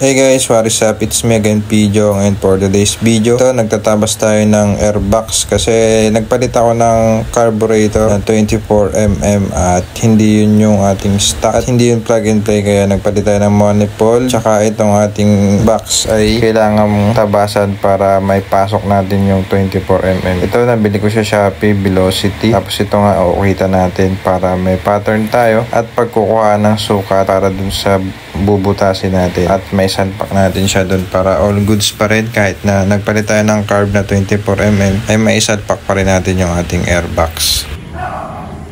Hey guys, what is up? It's me again, Pijo, and for today's video, ito, nagtatabas tayo ng airbox kasi nagpalit ako ng carburetor na 24mm at hindi yun yung ating stock at hindi yun plug and play, kaya nagpalit tayo ng manifold. Tsaka itong ating box ay kailangan tabasan para may pasok natin yung 24mm. Ito, nabili ko sa Shopee, Velocity. Tapos ito nga, ukita natin para may pattern tayo at pagkukuha ng sukat para dun sa bubutasin natin at may salpak natin siya doon para all goods pa rin. Kahit na nagpalit tayo ng carb na 24mm ay may salpak pa rin natin yung ating airbox.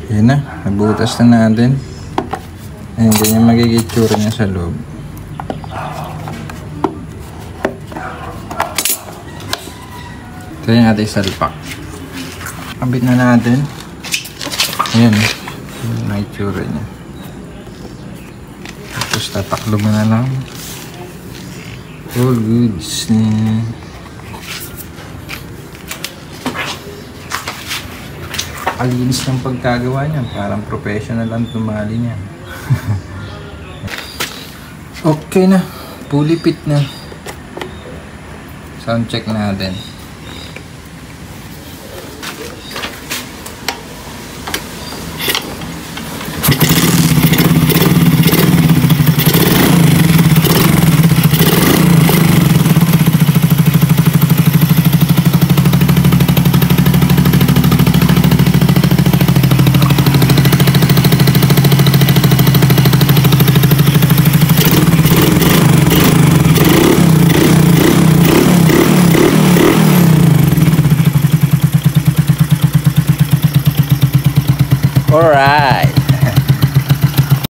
Yan na, nabutas na natin. Ayan, ganyan magiging tsura niya sa loob. Ito yung ating salpak. Kabit na natin. Ayan, may tsura niya. Tapos tataklob na lang. All goods. Kalinis ng pagkagawa niya. Parang professional ang tumali niya. Okay na. Fully fit na. Sound check natin. Alright.